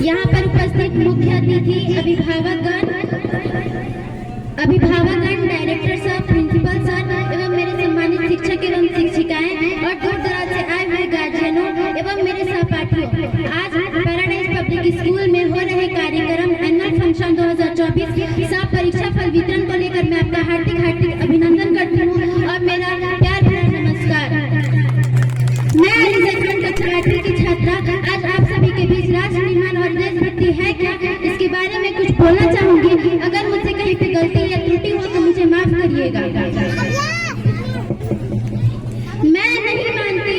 यहाँ पर उपस्थित मुख्य अतिथि अभिभावकगण, डायरेक्टर सर, प्रिंसिपल सर एवं मेरे सम्मानित शिक्षक एवं शिक्षिकाएं और दूर दराज से आए हुए गार्जियनों एवं मेरे सहपाठियों, आज पैराडाइज पब्लिक स्कूल में हो रहे कार्यक्रम एनुअल फंक्शन 2024 सह परीक्षा फल वितरण को लेकर मैं आपका हार्दिक अभिनंदन करती हूँ और मेरा प्यार भरा नमस्कार। मैं कक्षा 8वीं की छात्रा आज आप सभी के बीच राष्ट्र निर्माण और देशभक्ति है क्या, इसके बारे में कुछ बोलना चाहूंगी। अगर मुझसे कहीं पे गलती या त्रुटि हो तो मुझे माफ करिएगा। मैं नहीं मानती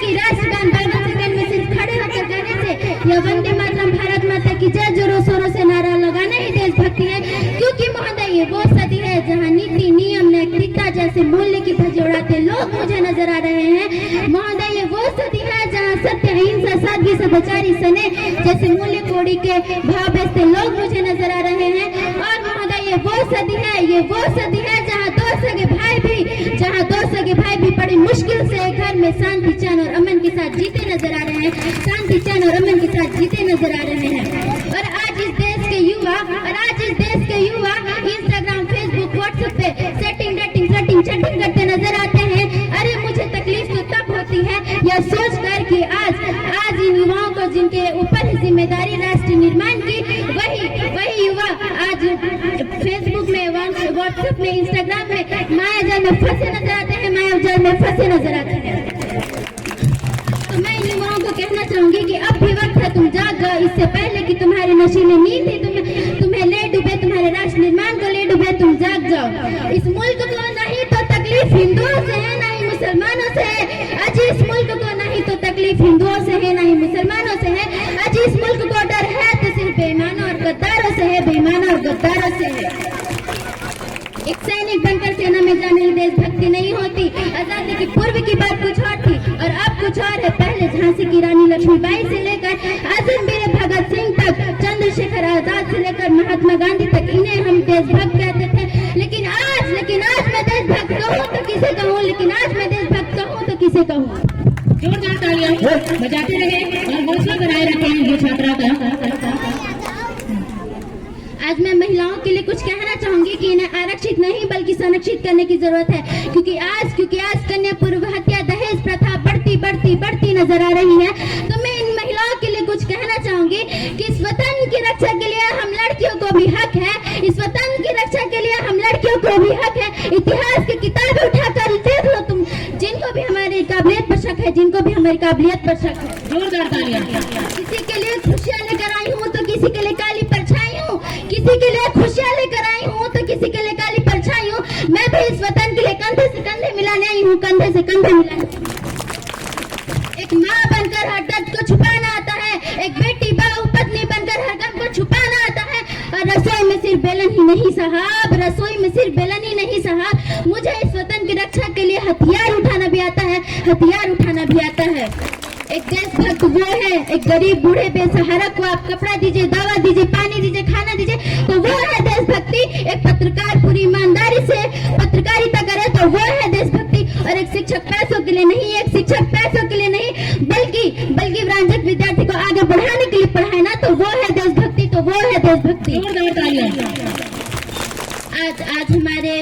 कि राष्ट्रगान 12 सेकंड में सिर्फ खड़े होकर गाने से या वंदे मातरम भारत माता की जय जोरों शोरों से नारा लगाना ही देशभक्ति है, क्योंकि महोदय ये वो सदी है जहाँ नीति, नियम, नैतिकता जैसे मूल्य की ध्वज उड़ाते लोग मुझे नजर आ रहे हैं। महोदय ये वो सदी है जहाँ सत्य, अहिंसा, सादगी, सदाचारी, सने जैसे मूल्य कोड़ी के भाव बेचते लोग मुझे नजर आ रहे हैं। और महोदय ये वो सदी है जहाँ दो सगे भाई भी बड़ी मुश्किल से घर में शांति, चैन और अमन के साथ जीते नजर आ रहे हैं। और आज इस देश के युवा इंस्टाग्राम, फेसबुक, व्हाट्सएप पे सेटिंग, डेटिंग, फ्लर्टिंग, चैटिंग करते नजर आते हैं। अरे मुझे तकलीफ तो तब होती है यह सोचकर कि आज इन युवाओं को जिनके ऊपर है जिम्मेदारी राष्ट्र निर्माण की, वही युवा आज फेसबुक में, व्हाट्सएप में, इंस्टाग्राम में मायाजाल में फंसे नजर आते हैं। तो मैं इन युवाओं को कहना चाहूंगी कि अब भी वक्त है, तुम जाग जाओ, इससे पहले कि तुम्हारी नशीली नींद ही तुम्हें ले डूबे, तुम्हारे राष्ट्र निर्माण को ले डूबे। तुम जाग जाओ। इस मुल्क को नहीं तो तकलीफ हिंदुओं से है ना ही मुसलमानों से है। आज इस मुल्क को नहीं तो तकलीफ हिंदुओं से है ना ही मुसलमानों से है। आज इस मुल्क को डर है तो सिर्फ बेईमानों और गद्दारों से है। एक सैनिक बनकर सेना में जाने की देशभक्ति नहीं होती। आजादी की पूर्व की बात कुछ और थी और अब कुछ और है। पहले झांसी की रानी लक्ष्मीबाई से लेकर आजम वीर भगत सिंह तक, चंद्रशेखर आजाद से लेकर महात्मा गांधी तक, इन्हें हम देशभक्त कहते थे। लेकिन आज मैं देशभक्त कहूँ तो किसे कहूँ? जोरदार तालियां बजाते रहे और हौसला बनाए रखें ये छात्रा का। आज मैं महिलाओं के लिए कुछ कहना चाहूंगी कि इन्हें आरक्षित नहीं बल्कि संरक्षित करने की जरूरत है, क्योंकि आज कन्या पूर्व हत्या, दहेज प्रथा बढ़ती नजर आ रही है। तो मैं इन महिलाओं के लिए कुछ कहना चाहूंगी कि इस वतन की रक्षा के लिए हम लड़कियों को भी हक है। इतिहास की किताबें उठाकर देख लो तुम, जिनको भी हमारी काबिलियत पर शक है, जोरदार तालियां। किसी के लिए खुशियां लेकर आई हूँ तो किसी के लिए काली परछाई हूँ, किसी के लिए खुशियां लेकर आई हूँ तो किसी के लिए काली परछाई हूँ। मैं भी इस वतन के लिए कंधे से कंधे मिलाने आई हूँ, एक माँ बनकर हर दर्द को छुपाना आता है, एक बेटी, बहू, पत्नी बनकर हर गम को छुपाना आता है। और रसोई में सिर्फ बेलन ही नहीं साहब, मुझे इस वतन की रक्षा के लिए हथियार उठाना भी आता है। एक देशभक्त वो है, एक गरीब बूढ़े बेसहारा को आप कपड़ा दीजिए, दवा दीजिए, पानी दीजिए, खाना दीजिए, तो वो है देशभक्ति। एक पत्रकार पूरी ईमानदारी से पत्रकारिता करे तो वो है देशभक्ति। और एक शिक्षक पैसों के लिए नहीं, बल्कि व्रांजक विद्यार्थी को आगे बढ़ाने के लिए पढ़ाए ना, तो वो है देशभक्ति। आज हमारे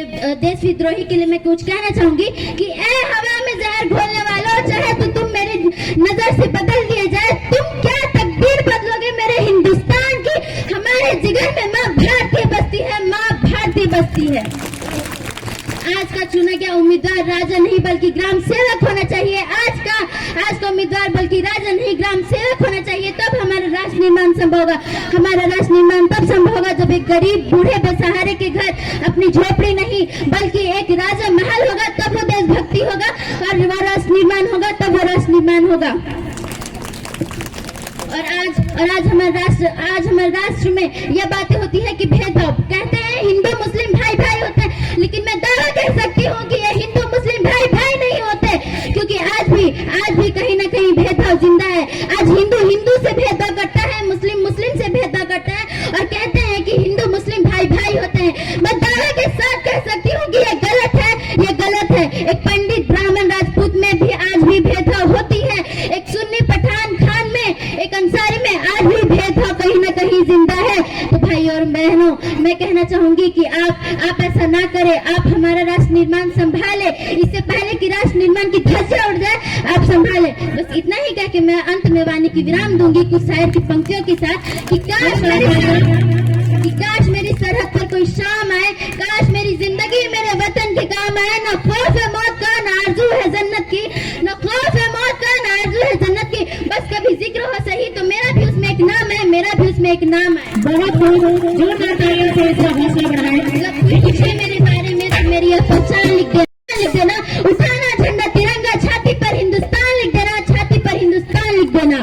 देश विद्रोही के लिए मैं कुछ कहना चाहूंगी कि ए हवा में जहर घोलने वालों, चाहे तो तुम मेरी नजर से बदल दिए जाए, तुम क्या तकदीर बदलोगे मेरे हिंदुस्तान की? हमारे जिगर में माँ भारती बसती है। आज का चुना गया उम्मीदवार राजा नहीं बल्कि ग्राम सेवक होना चाहिए। आज का उम्मीदवार बल्कि राजा नहीं ग्राम सेवक होना चाहिए, तब हमारा राष्ट्र निर्माण संभव होगा। हमारा राष्ट्र निर्माण तब संभव होगा जब एक गरीब बूढ़े बेसहारे के घर अपनी झोपड़ी नहीं बल्कि एक राजा महल होगा, तब वो देशभक्ति होगा। और वो राष्ट्र निर्माण होगा। और आज हमारे राष्ट्र में यह बातें होती है कि भेदभाव, कहते हैं हिंदू मुस्लिम भाई होते हैं, लेकिन मैं दावा कह सकती हूँ कि ये हिंदू मुस्लिम भाई नहीं होते, क्योंकि आज भी कहीं ना कहीं भेदभाव जिंदा है। आज हिंदू से भेदभाव करता है, मुस्लिम से भेदभाव करता है और कहते हैं कि हिंदू मुस्लिम भाई होते हैं। मैं दावा के साथ कह सकती हूँ कि ये गलत है। एक पंडित, ब्राह्मण, राजपूत में भी आज भी भेदभाव होती है। एक सुन्नी पठान खान में, एक अंसारी में आज था कहीं ना कहीं जिंदा है। तो भाई और बहनों, मैं कहना चाहूंगी कि आप ऐसा ना करें, आप हमारा राष्ट्र निर्माण संभाले, इससे पहले कि राष्ट्र निर्माण की ध्वजा उड़ जाए आप संभाले। बस इतना ही कह के मैं अंत में वाणी की विराम दूंगी कुछ शायर की पंक्तियों के साथ कि काश मेरी सरहद पर कोई शाम आए, काश मेरी जिंदगी मेरे वतन के काम आए। न खौफ है मौत का, न आरज़ू है जन्नत की, न खौफ है मौत का, न आरज़ू है जन्नत की। बस कभी जिक्र हो सही तो मेरा भी उसमें एक नाम है, मेरा भी उसमें एक नाम है। बहुत बहुत जोरदार तालियों से इसका हौसला बढ़ाएं। जब कोई पूछे मेरे बारे में तो मेरी यह पहचान लिख देना, उठाना झंडा तिरंगा, छाती पर हिंदुस्तान लिख देना, छाती पर हिंदुस्तान लिख देना।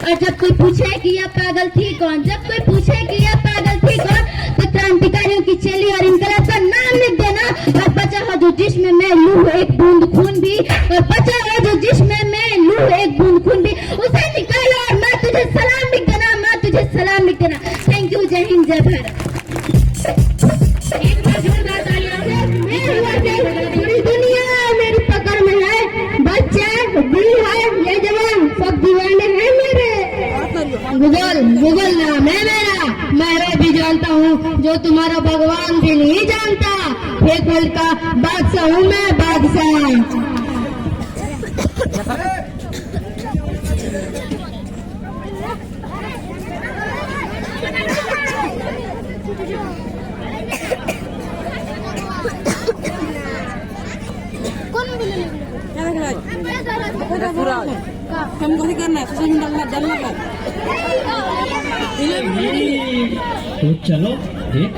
और जब कोई पूछे कि यह पागल थी कौन, जब कोई पूछे कि यह पागल थी कौन, तो क्रांतिकारियों की चेली और इनकलाब का नाम लिख देना। और बचा हो जो जिस्म में लूह एक बूंद खून भी, और बचा हो जो जिस्म में लूह एक बूंद खून भी, उसे निकालो और माँ तुझे सलाम लिख देना, माँ तुझे सलाम लिख देना। थैंक यू, जय हिंद, जय भारत। एक बार जोरदार तालियों से। पूरी दुनिया मेरी पकड़ में है, बच्चे बूढ़ा ये जवान सब दीवाने हैं मेरे। गूगल नाम है मेरा, मैं भी जानता हूँ जो तुम्हारा भगवान भी नहीं जानता। एक वर्ल्ड का बादशाह हूँ मैं, बादशाह। हमको नहीं करना है, सोशल मीडिया में डालना है। तो चलो देख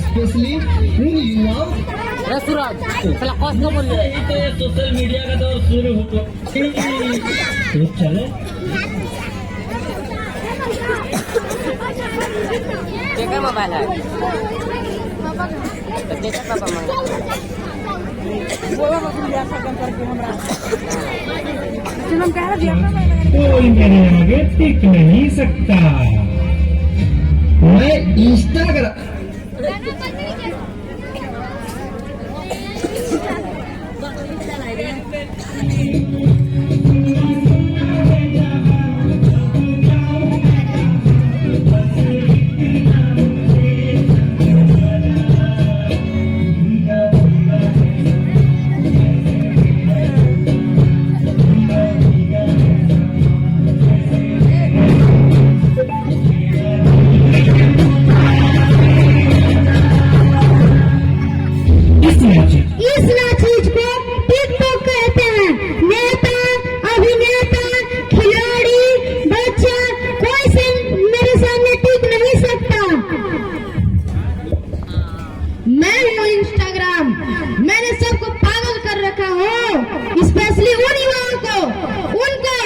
स्पेशली युवा तो सोशल मीडिया का दौर शुरू हो। तो चलो क्या मोबाइल है? कोई मेरे आगे टिक नहीं सकता। मैं इंस्टाग्राम इस चीज को टिकटॉक कहते हैं। नेता, अभिनेता, खिलाड़ी, बच्चा, कोई से मेरे सामने टिक नहीं सकता। मैं हूँ इंस्टाग्राम, मैंने सबको पागल कर रखा हो, स्पेशली उन युवाओं को, उनको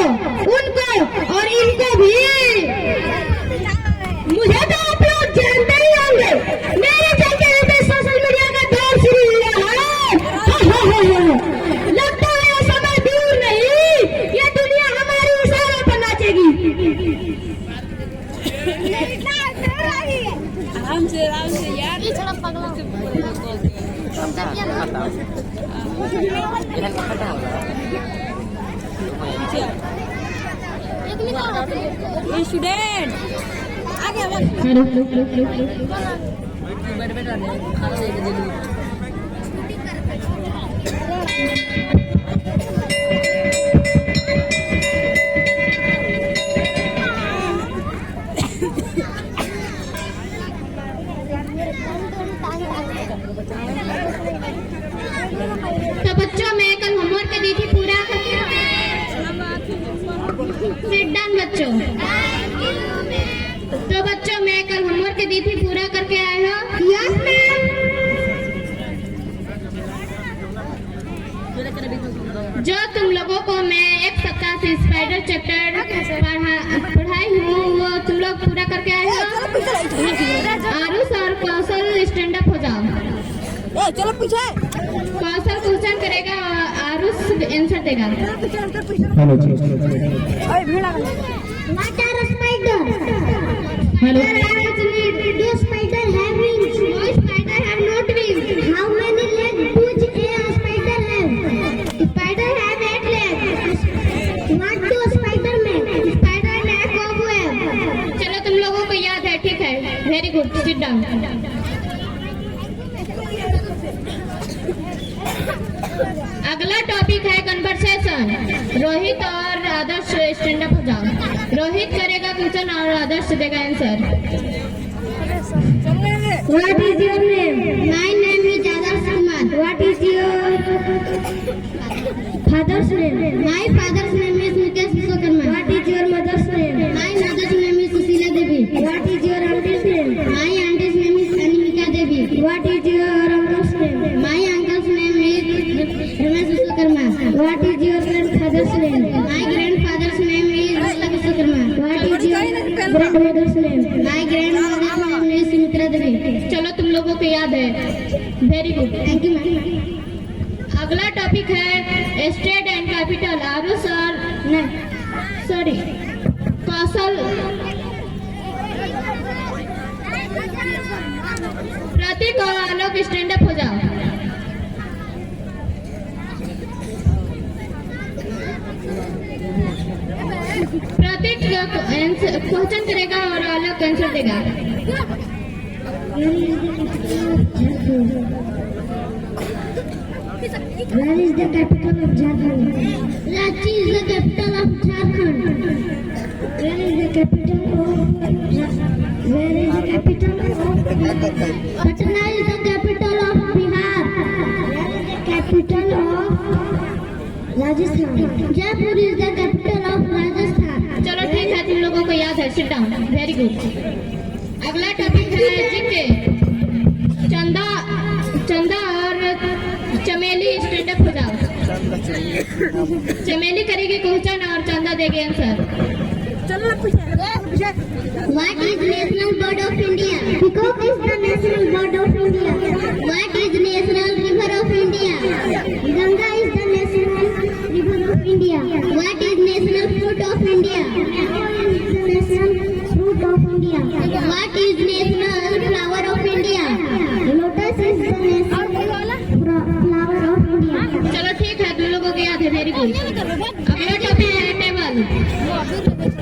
और इनको भी। मुझे तो आप लोग जानते ही होंगे, मेरे चलते सोशल मीडिया का दौर शुरू हुआ है। लगता है ये समय दूर नहीं, ये दुनिया हमारी इशारों पर नाचेगी। आराम से यार। स्टूडेंट आगे तो बच्चों, मैं कल होमवर्क दी थी पूरा सिट डाउन बच्चों। तो बच्चों, मैं कल होमवर्क दी थी पूरा करके आए हो? Yes ma'am. जो तुम लोगों को मैं एक सप्ताह से स्पाइडर चैप्टर पढ़ाई हूँ वो तुम लोग पूरा करके आए हो? आरुष और कौशल स्टैंड अप हो जाओ। चलो पीछे। कौशल क्वेश्चन करेगा और आरुष आंसर देगा। What are a spider? Hello. Do spider have wings? No, spider have not wings. How many legs does a spider have? Topic है कन्वर्सेशन। रोहित और आदर्श स्टैंड अप हो जाओ। रोहित करेगा क्वेश्चन और आदर्श देगा answer. What is your name? My name is Adarsh Kumar. What is your father's name? My father's name is Mukesh Vishwakarma. What is your mother's name? My mother's name is Susila Devi. What is your auntie's name? My auntie's name is Animika Devi. What is your uncle's name? My uncle's name is Ramesh Vishwakarma. What is your grandfather's name? My grandfather's name is Rusla Vishwakarma. What is your grandmother's name? My grandmother's name is Sumitra Devi. चलो तुम लोगों को याद है, very good. Thank you, ma'am. अगला topic है state and capital. आरू sir sorry Kaushal Prateek और आलोक स्टैंड अप हो जाओ। प्रतीक क्वेश्चन करेगा और आलोक आंसर देगा। Where is the capital of Jharkhand? Ranchi is the capital of Jharkhand. Where is the capital of Patna is the capital of Bihar. Where is the capital of Rajasthan? Jaipur is the capital of Rajasthan. चलो ठीक है, तुम लोगों को याद है, sit down, very good. अगला topic है जीके। चंदा और चमेली स्टैंड अप हो जाओ। चमेली करेगी क्वेश्चन और चंदा देगी answer. What is National Bird of India? Peacock is the national bird of India. What is National River of India? Ganga is the national river of India. What is National Fruit of India? Apple is the national fruit of India. What is National Flower of India? Lotus is the national flower of India. चलो ठीक है, तुम लोगों को याद है, very good. अगला topic है टेबल।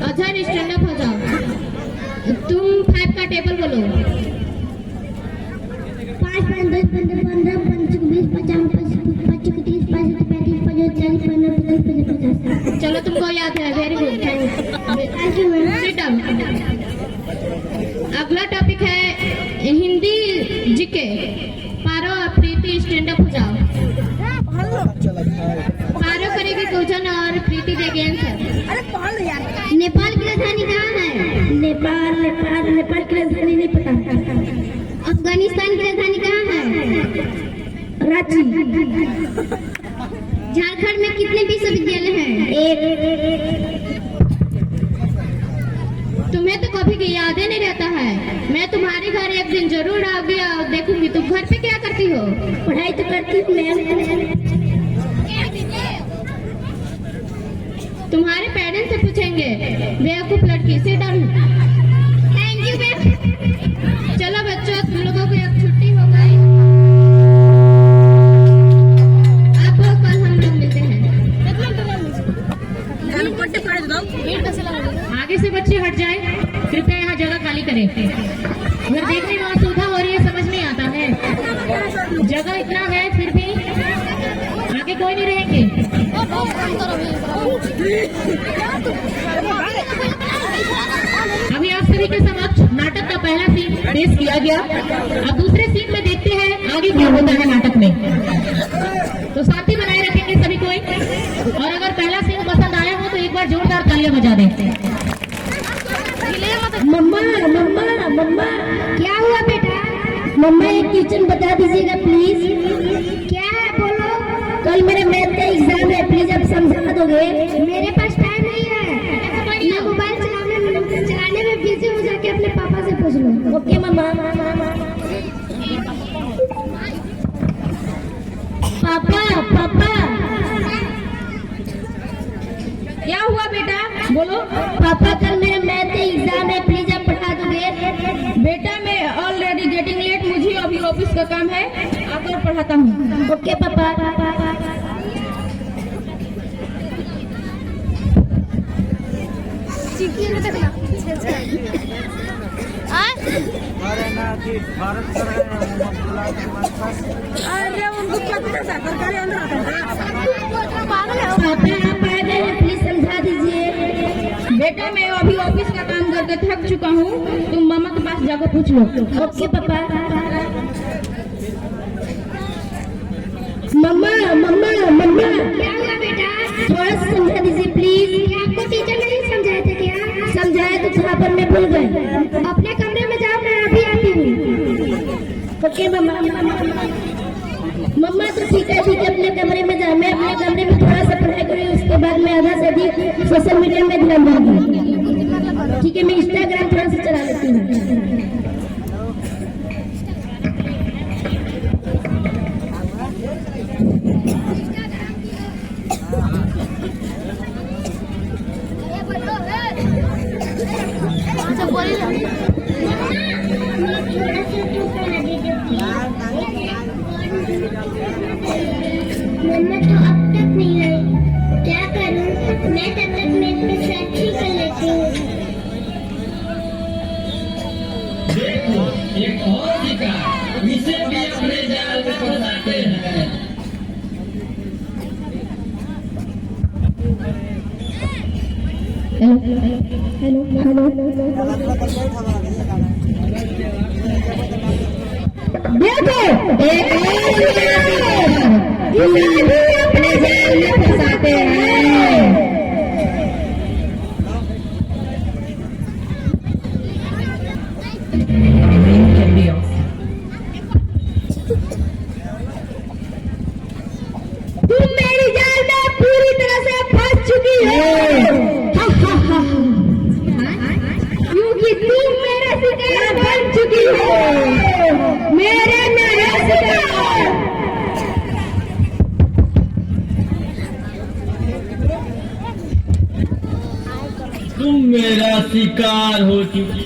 अजहर स्टैंड अप हो जाओ। तुम 5 का टेबल बोलो। 5, 5, 10, 15, 15, 20, 25, 25, 30, 35, 35, 40, 50, 50। चलो तुमको याद है, very good, Thank you, ma'am. Sit down. अगला टॉपिक है हिंदी जीके। पारो और प्रीति स्टैंड अप हो जाओ। पारो करेगी क्वेश्चन और प्रीति देगी आंसर। नेपाल की राजधानी कहाँ है? नेपाल की राजधानी नहीं पता। अफगानिस्तान की राजधानी कहाँ है? रांची। झारखंड में कितने विश्वविद्यालय हैं? 1। तुम्हें तो कभी याद ही नहीं रहता है। मैं तुम्हारे घर एक दिन जरूर आऊंगी और देखूंगी तुम घर पे क्या करती हो। पढ़ाई तो करती हूँ मैम। तुम्हारे पेरेंट्स से पूछेंगे, बेवकूफ लड़की। Sit down. Thank you ma'am. चलो बच्चों, तुम लोगों को एक छुट्टी हो गई। अब कल हम लोग मिलते हैं। आगे से बच्चे हट जाए, कृपया यहाँ जगह खाली करें। अगर देखने में असुविधा हो रही है, समझ नहीं आता है, जगह इतना है फिर भी आगे कोई नहीं रहेंगे। अभी आप सभी के समक्ष नाटक का पहला सीन पेश किया गया। अब दूसरे सीन में देखते हैं आगे क्या होता है नाटक में। तो साथी बनाए रखेंगे सभी कोई, और अगर पहला सीन पसंद आया हो तो एक बार जोरदार तालियां बजा दें। मम्मा क्या हुआ बेटा? मम्मा एक क्वेश्चन बता दीजिएगा प्लीज। क्या है बोलो। कल मेरे मैथ का एग्जाम है, प्लीज आप समझा दोगे? मेरे पास टाइम नहीं है, मैं मोबाइल चलाने में बिजी हो, जाके अपने पापा से पूछ लो। ओके मम्मा। पापा क्या हुआ बेटा, बोलो। पापा कल मेरा मैथ का एग्जाम है, प्लीज आप पढ़ा दोगे? बेटा मैं ऑलरेडी गेटिंग लेट, मुझे अभी ऑफिस का काम है, आकर पढ़ाता हूँ। ओके पापा। अरे उनको क्या पता सरकारी अंदर आता है। बेटा मैं अभी ऑफिस का काम करके थक चुका हूँ, तुम मामा के पास जाकर पूछ लो। ओके पापा। मम्मा मम्मा मम्मा, क्या हुआ बेटा? थोड़ा सा समझा दीजिए प्लीज। क्या आपको टीचर नहीं समझाए थे क्या? समझाए तो था पर मैं भूल गए। अपने कमरे में जाओ, मैं अभी आती हूँ। ओके मम्मा। मम्मा तो ठीक है अपने कमरे में जाओ, मैं अपने कमरे में थोड़ा सा पढ़ाई करूँ, उसके बाद मैं आधा से अधिक सोशल मीडिया में ध्यान दूंगी। ठीक है, मैं इंस्टाग्राम थोड़ा सा चला लेती हूँ। मम्मा तो अब तक नहीं आई, क्या करूं? मैं तब तक मेरे पे फैक्ट्री कर लेती हूँ। देखो एक और शिकार, इसे भी अपने जाल में फंसाते हैं। हेलो हेलो देखो एक और अपने जाल में फंसाते हैं। तुम मेरी जाल में पूरी तरह से फंस चुकी हो, क्योंकि तुम मेरा शिकार बन चुकी हो, मेरे नया शिकार। तुम मेरा शिकार हो चुकी।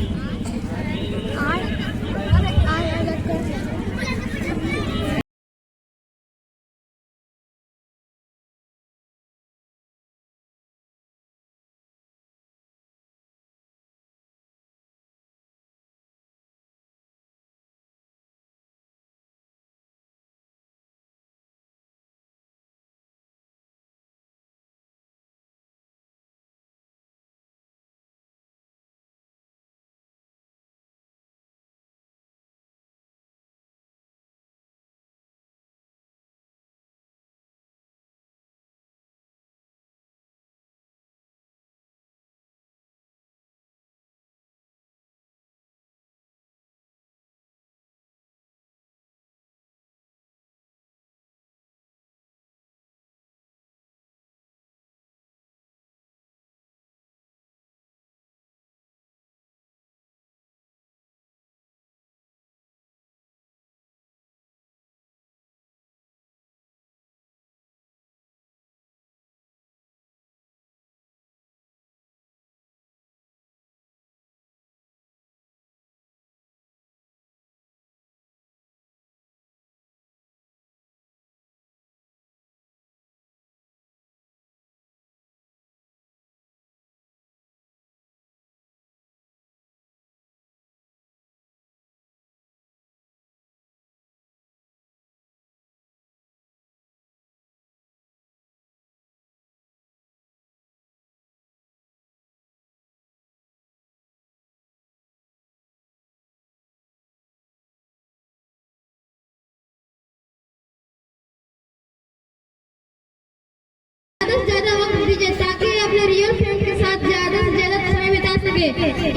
ज्यादा वक्त दीजिए ताकि अपने रियल फ्रेंड के साथ ज्यादा से ज्यादा समय बिता सके,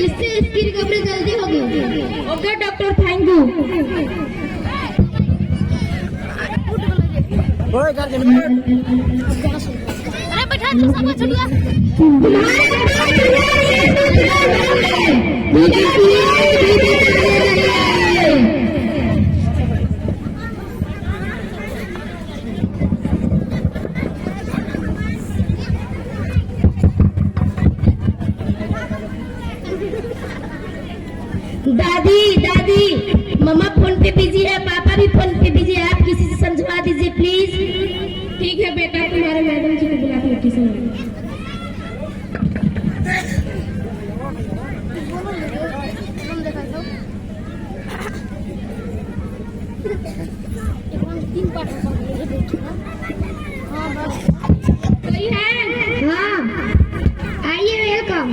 इससे इसकी रिकवरी जल्दी होगी। Okay doctor, thank you. अरे बैठा तू सब छुड़िया। दादी दादी, मम्मा फोन पे बिजी है, पापा भी फोन पे बिजी है, आप किसी से समझवा दीजिए प्लीज। ठीक है बेटा, तुम्हारे मैडम जी को बुला के ट्यूशन में। कोई है? हाँ आइए, वेलकम।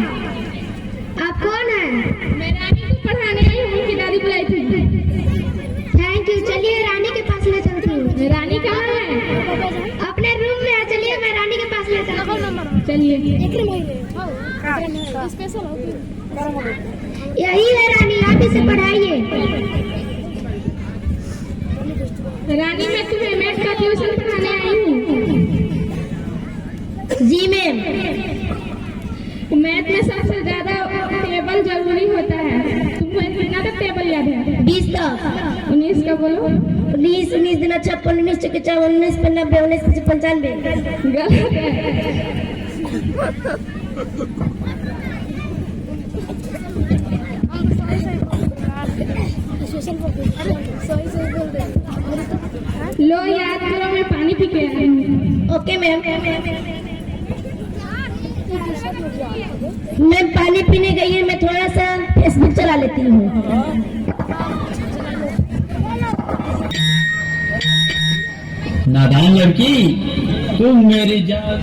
चलिए। यही है रानी, आप इसे पढ़ाइए। रानी मैं तुम्हें मैथ का ट्यूशन पढ़ाने आई हूँ। जी मैम। मैथ में सबसे ज्यादा टेबल जरूरी होता है। तुम्हें कितना तक टेबल याद है? 20 तक। 19 का बोलो। 19 19 दिन 56 19 चौके 54 19 पे 90 19 पे 95। गलत है। लो याद करो, मैं पानी पी के आई हूँ। Okay ma'am. मैं पानी पीने गई है, मैं थोड़ा सा फेसबुक चला लेती हूँ। नादान लड़की, तुम मेरी जान।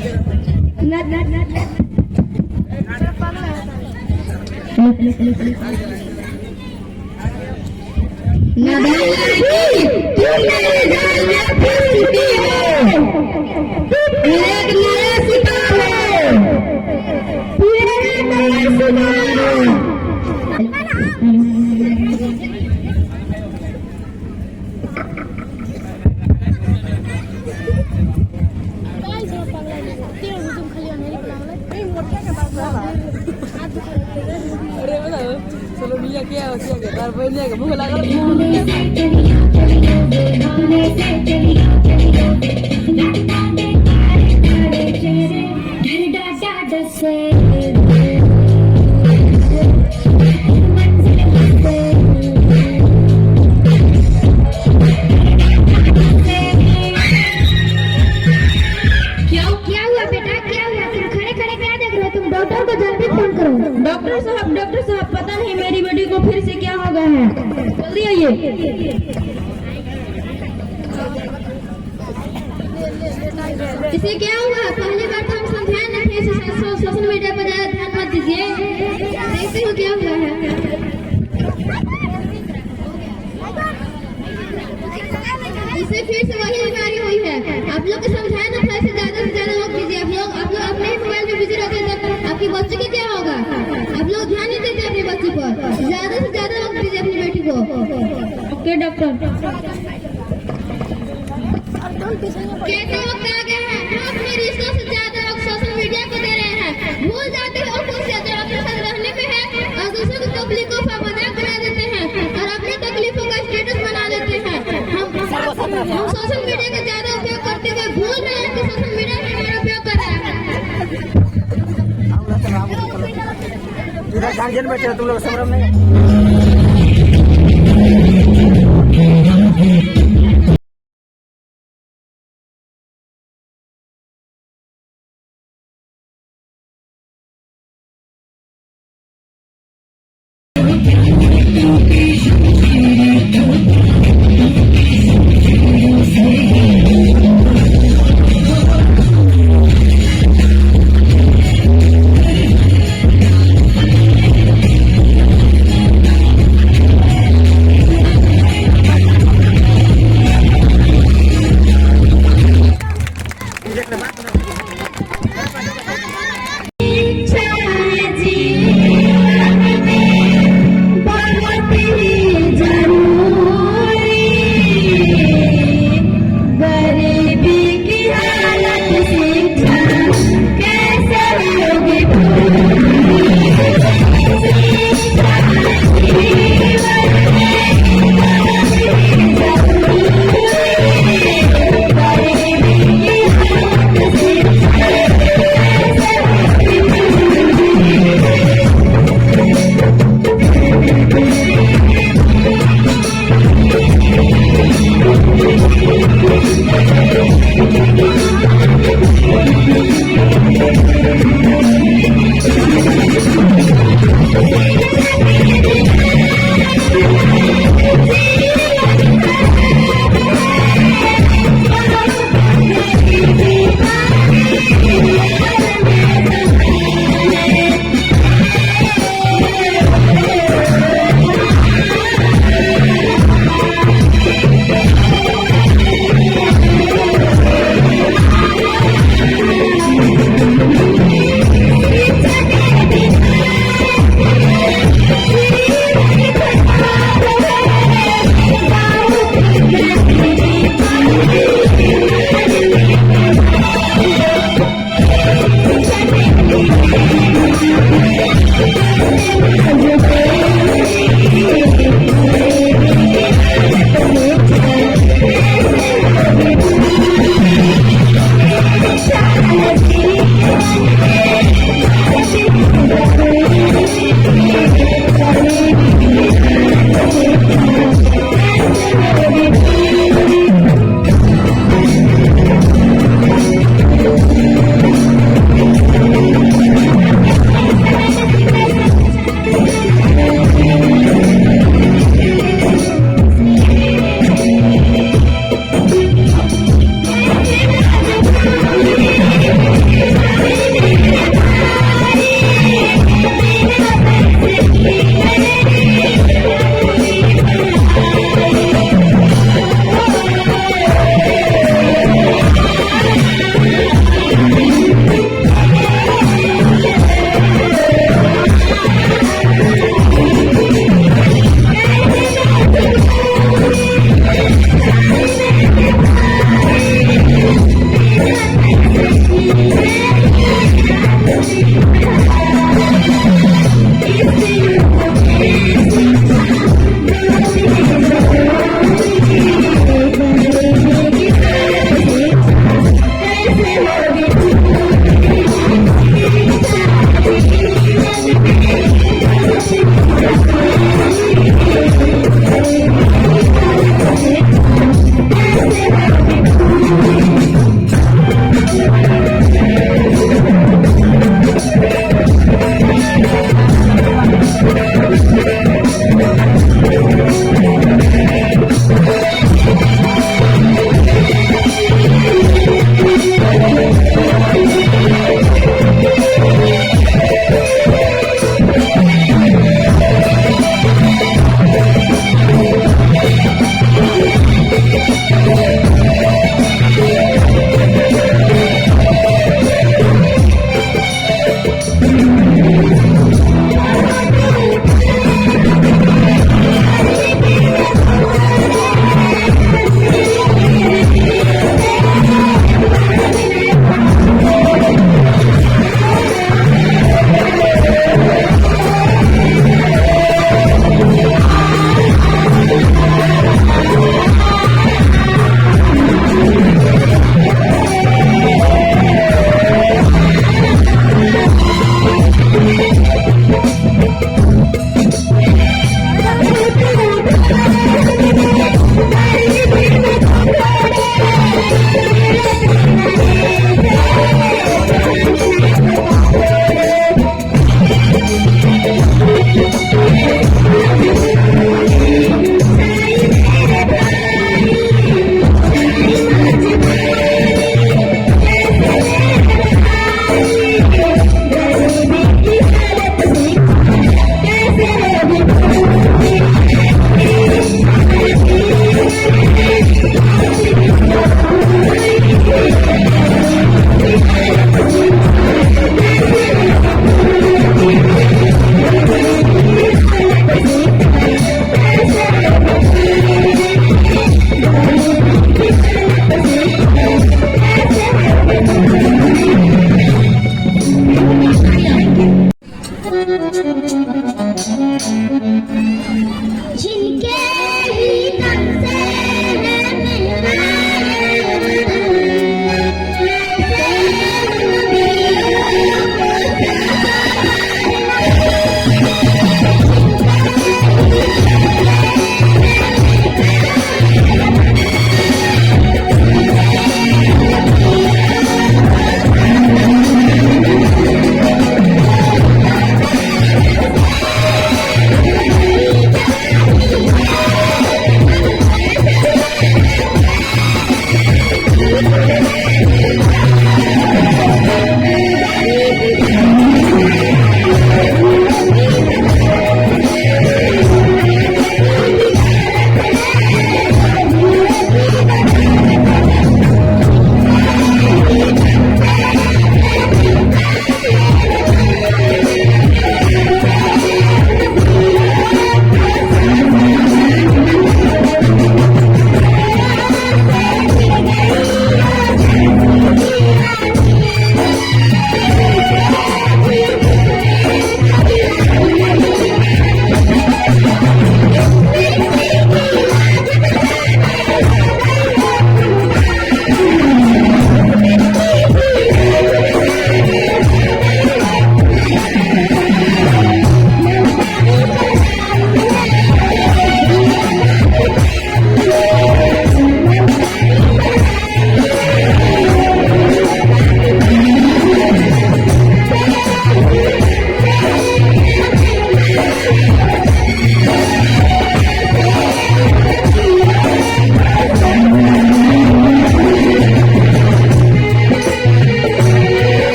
चलो मिया क्या तार बहने का भूख लगा। डॉक्टर साहब पता नहीं मेरी बेटी को फिर से क्या हो गया है, जल्दी आइए। इसे क्या हुआ? पहली बार तो हम समझाए ना थे, सोशल मीडिया पर ज्यादा ध्यान मत दीजिए। देखते हो क्या हुआ है। इसे फिर से वही बीमारी हुई है। आप लोग को समझाए ना था, इसे ज्यादा से ज्यादा वक्त दीजिए। आप लोग अपने ही मोबाइल में बिजी रहते हैं तो आपकी बच्ची का क्या होगा? आप लोग ध्यान नहीं देते अपनी बच्ची पर। ज्यादा से ज्यादा वक्त दीजिए अपनी बेटी को। Okay doctor. कैसा वक्त आ गया है? हम अपने रिश्तों से ज्यादा वक्त सोशल मीडिया को दे रहे हैं। भूल जाते हैं उनको जो अपने साथ रहने में है, और दूसरों को तकलीफों का मजाक बना देते हैं और अपनी तकलीफों का स्टेटस बना देते हैं। हम सोशल मीडिया का ज्यादा उपयोग करते हुए भूल रहे हैं कि सोशल मीडिया का हमारा उपयोग कर रहा है। इधर गार्जियन बैठे हो तुम लोग, समरम नहीं।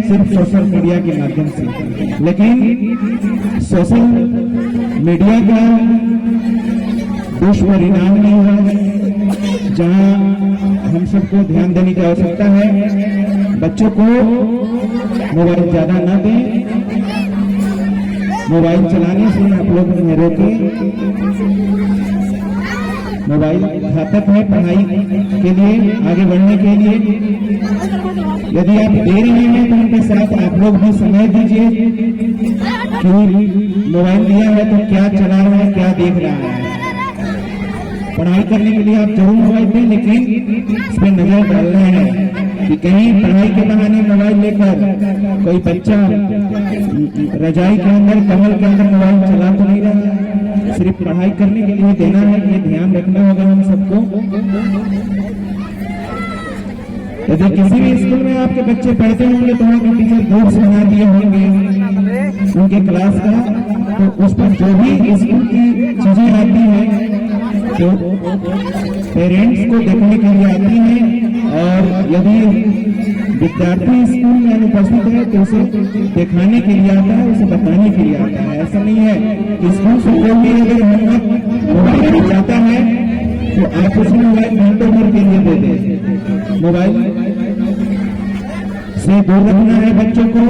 सिर्फ सोशल मीडिया के माध्यम से, लेकिन सोशल मीडिया का दुष्परिणाम नहीं है, जहां हम सबको ध्यान देने की आवश्यकता है। बच्चों को मोबाइल ज्यादा न दें, मोबाइल चलाने से आप लोग उन्हें रोकें। मोबाइल घातक है पढ़ाई के लिए, आगे बढ़ने के लिए। यदि आप दे रहे हैं तो उनके साथ आप लोग भी समय दीजिए कि मोबाइल दिया है तो क्या चला रहा है, क्या देख रहा है। पढ़ाई करने के लिए आप जरूर मोबाइल दें, लेकिन इस पर नजर डाल रहे हैं कि कहीं पढ़ाई के बहाने मोबाइल लेकर कोई बच्चा रजाई के अंदर, कमल के अंदर मोबाइल चला तो नहीं रहा है। सिर्फ पढ़ाई करने के लिए देना है, ये ध्यान रखना होगा हम सबको। यदि किसी भी स्कूल में आपके बच्चे पढ़ते होंगे तो वहाँ के टीचर बोर्ड बना दिए होंगे उनके क्लास का, तो उस पर जो भी स्कूल की चीजें आती हैं तो पेरेंट्स को देखने के लिए आती हैं, और यदि विद्यार्थी स्कूल में अनुपस्थित है तो उसे दिखाने के लिए आता है, उसे बताने के लिए आता है। ऐसा नहीं है कि स्कूल से कोई भी अगर होमवर्क मोबाइल जाता है तो आप उसमें मोबाइल घंटों भर के लिए दे दें। मोबाइल से दूर रखना है बच्चों को।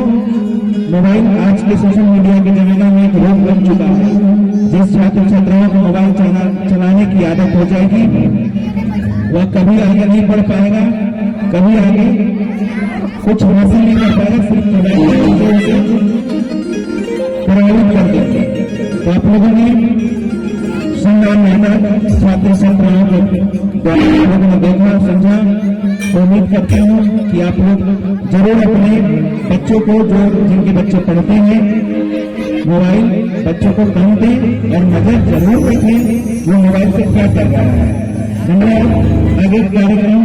मोबाइल आज के सोशल मीडिया के जमाने में एक रोग बन चुका है। जिस छात्र छात्राओं को मोबाइल चलाने की आदत हो जाएगी वह कभी आगे नहीं बढ़ पाएगा, कभी आगे कुछ हासिल नहीं कर पाएगा, सिर्फ मोबाइल से प्रभावित कर देंगे। तो आप लोगों ने संज्ञान मेहनत छात्र छात्राओं के द्वारा लोगों ने देखा समझा, तो उम्मीद करता हूँ कि आप लोग जरूर अपने बच्चों को, जो जिनके बच्चे पढ़ते हैं, मोबाइल बच्चों को कम दें और नजर जरूर रखें वो मोबाइल से क्या कर रहा है। धन्यवाद। आगे कार्यक्रम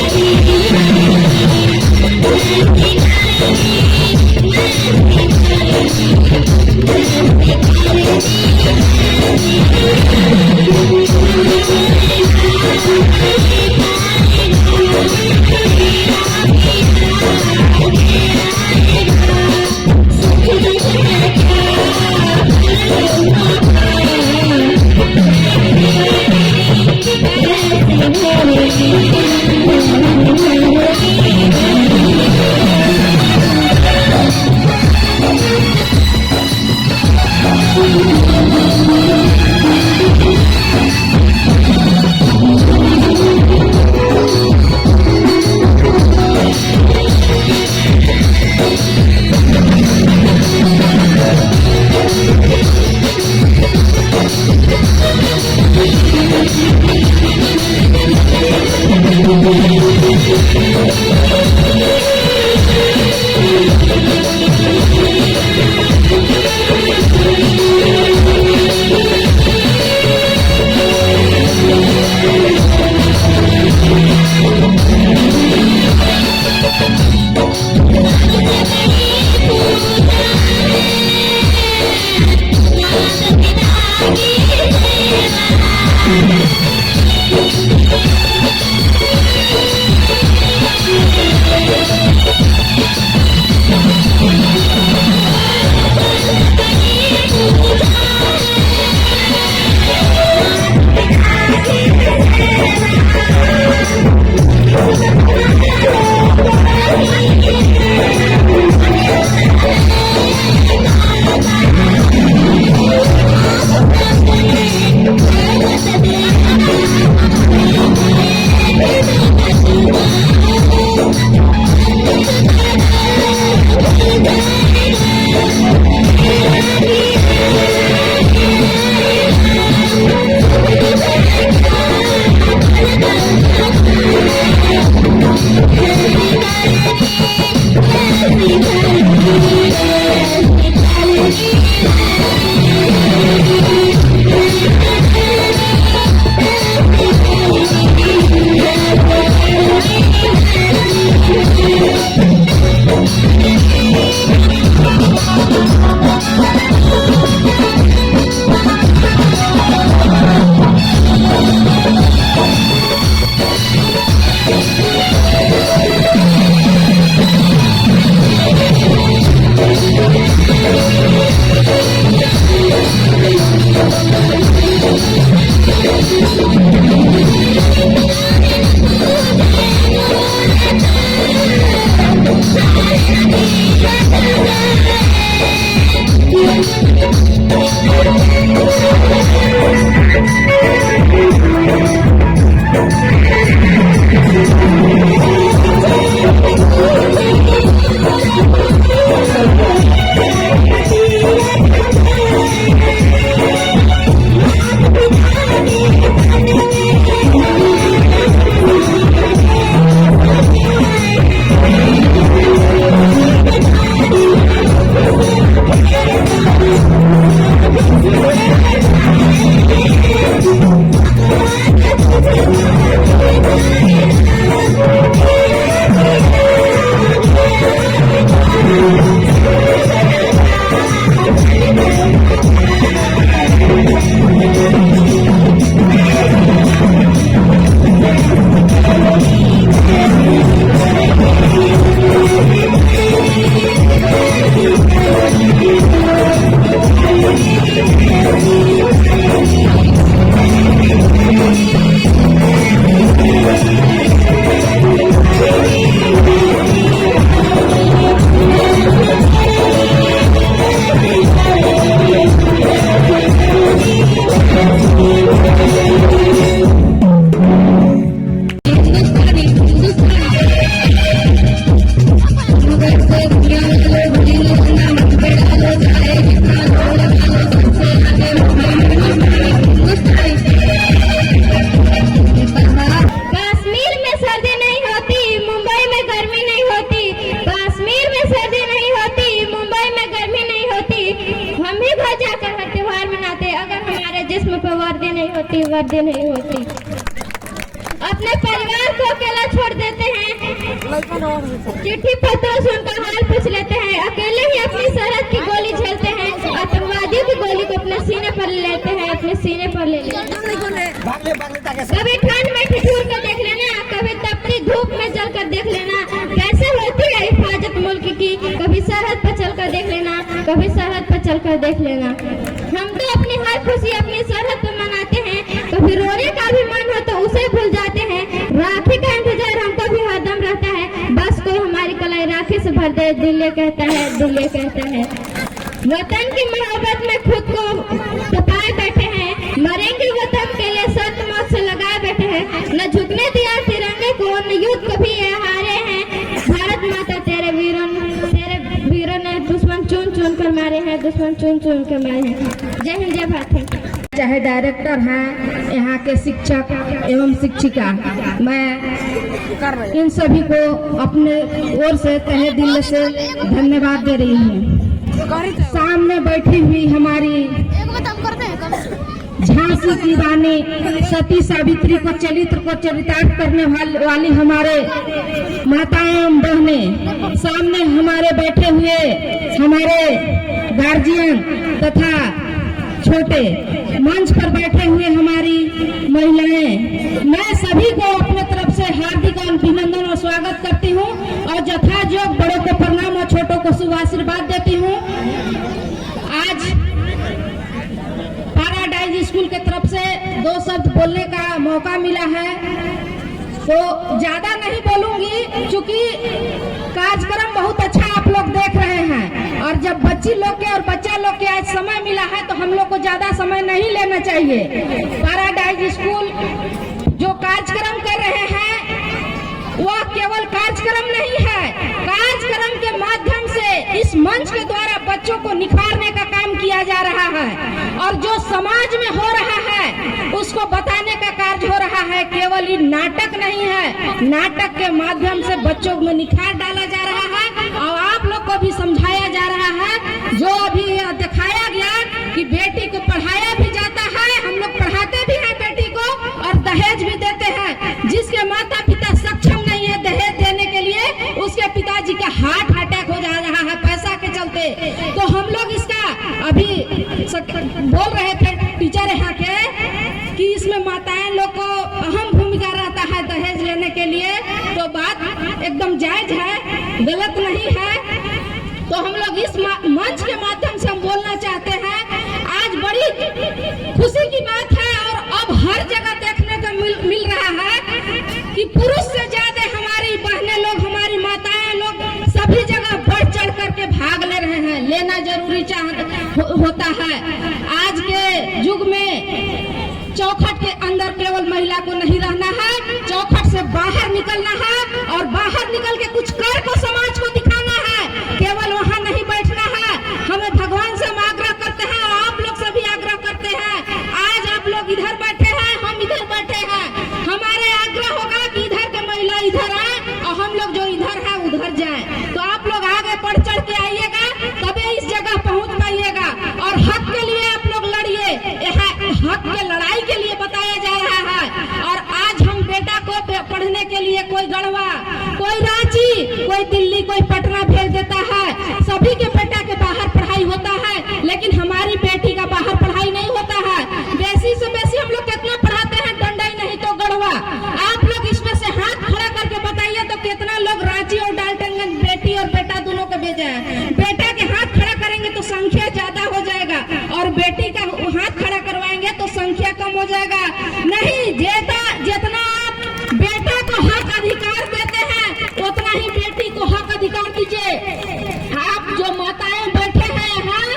Happy वर्दी नहीं होती। अपने परिवार को अकेला छोड़ देते हैं, चिट्ठी पत्र से उनका हाल पूछ लेते हैं, अकेले ही अपनी सरहद की गोली झेलते हैं, आतंकवादियों की गोली को अपने सीने पर ले लेते हैं, अपने सीने पर ले लेते हैं। कभी ठंड में ठिठुर कर देख लेना, कभी तपती धूप में जल कर देख लेना, कैसे होती है हिफाजत मुल्क की। कभी सरहद पर चल कर देख लेना, कभी सरहद पर चल कर देख लेना। हम तो अपनी हर खुशी अपनी सरहद पर मनाते हैं, कभी रोने का भी मन हो तो उसे भूल जाते हैं। राखी का इंतजार हमको भी हरदम रहता है, बस कोई हमारी कलाई राखी से भर दे, दिल ये कहता है, दिल ये कहता है। वतन की मोहब्बत में खुद को तपाए बैठे हैं, मरेंगे वतन के लिए सख्त मौत से लगाए बैठे हैं। न झुकने दिया तिरंगे को, न युद्ध कभी ये हारे हैं। भारत माता तेरे वीरों ने दुश्मन चुन चुन कर मारे हैं, दुश्मन चुन चुन कर मारे हैं। जय हिंद, जय भारत। चाहे डायरेक्टर हैं, यहाँ के शिक्षक एवं शिक्षिका, मैं इन सभी को अपने ओर से तहे दिल से धन्यवाद दे रही हूँ। सामने बैठी हुई हमारी झांसी की रानी सती सावित्री को चरित्र को चरितार्थ करने वाली हमारे माताएं बहने, सामने हमारे बैठे हुए हमारे गार्जियन तथा छोटे मंच पर बैठे हुए हमारी महिलाएं, मैं सभी को अपने तरफ से हार्दिक अभिनंदन और स्वागत करती हूं और यथायोग बड़ों को प्रणाम और छोटों को शुभ आशीर्वाद देती हूं। आज पैराडाइज स्कूल के तरफ से 2 शब्द बोलने का मौका मिला है, तो ज्यादा नहीं बोलूंगी क्योंकि कार्यक्रम बहुत अच्छा आप लोग देख रहे हैं और जब बच्ची लोग के और बच्चा लोग के आज समय मिला है तो हम लोग को ज्यादा समय नहीं लेना चाहिए। पैराडाइज स्कूल जो कार्यक्रम कर रहे हैं वह केवल कार्यक्रम नहीं है, कार्यक्रम के माध्यम से इस मंच के द्वारा बच्चों को निखारने का काम किया जा रहा है और जो समाज में हो रहा है उसको बताने का कार्य हो रहा है। केवल ये नाटक नहीं है, नाटक के माध्यम से बच्चों में निखार डाला जा रहा है और आप लोग को भी समझाया जा रहा है। जो अभी दिखाया गया कि बेटी को पढ़ाया भी जाता है, हम लोग पढ़ाते भी हैं बेटी को और दहेज भी देते हैं। जिसके माता पिता सक्षम नहीं है दहेज देने के लिए, उसके पिताजी का हार्ट अटैक हो जा रहा है पैसा के चलते। तो हम लोग इसका अभी बोल रहे थे टीचर यहाँ के कि इसमें माताएं लोग को अहम भूमिका रहता है दहेज लेने के लिए। तो बात एकदम जायज है, गलत नहीं है। तो हम लोग इस मंच के माध्यम से हम बोलना चाहते हैं, आज बड़ी खुशी की बात है और अब हर जगह देखने को मिल रहा है कि पुरुष से ज्यादा हमारी बहनें लोग, हमारी माताएं लोग सभी जगह बढ़ चढ़ करके भाग ले रहे हैं। लेना जरूरी होता है। आज के युग में चौखट के अंदर केवल महिला को नहीं रहना है, चौखट से बाहर निकलना है और बाहर निकल के कुछ कर को समाज को दिखाना है, केवल वहाँ नहीं बैठना है। हमें भगवान से हम आग्रह करते हैं, आप लोग से भी आग्रह करते हैं। आज आप लोग इधर बैठे हैं, हम इधर बैठे हैं, हमारे आग्रह होगा कि इधर के महिला इधर आए और हम लोग जो इधर है उधर जाए। तो आप लोग आगे बढ़ चढ़ के आइएगा, तभी इस जगह पहुंच पाइएगा और हक के लिए आप लोग लड़िए। हक के लड़ाई के लिए बताया जा रहा है। और आज हम बेटा को पढ़ने के लिए कोई गढ़वा, कोई रांची, कोई दिल्ली, कोई पटना भेज देता है। सभी के बेटा के बाहर पढ़ाई होता है, लेकिन हमारी बेटी का बाहर पढ़ाई नहीं होता है। बेसी से बेसी हम लोग कितना पढ़ाते हैं, डंडई नहीं तो गढ़वा। आप लोग इसमें से हाथ खड़ा करके बताइए तो कितना लोग रांची और डाल्टनगंज बेटी और बेटा दोनों को भेजा है। बेटा के हाथ खड़ा करेंगे तो संख्या ज्यादा हो जाएगा और बेटी का हाथ खड़ा करवाएंगे तो संख्या कम हो जाएगा। नहीं, जितना आप बेटा को हक अधिकार देते हैं उतना ही बेटी को हक अधिकार दीजिए। आप जो माताएं बैठे हैं यहाँ,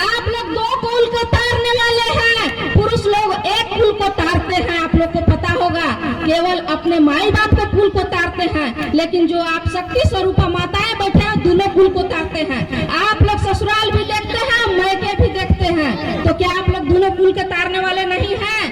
आप लोग दो कुल को तारने वाले हैं, पुरुष लोग एक कुल को तारते हैं। आप लोग को पता होगा, केवल अपने माई बाप के कुल को तारते हैं, लेकिन जो आप शक्ति स्वरूपा माताएं बैठे हैं दोनों कुल को तारते हैं। आप लोग ससुराल भी देखते हैं, मायके भी देखते हैं, तो क्या आप लोग दोनों कुल के तारने वाले नहीं हैं?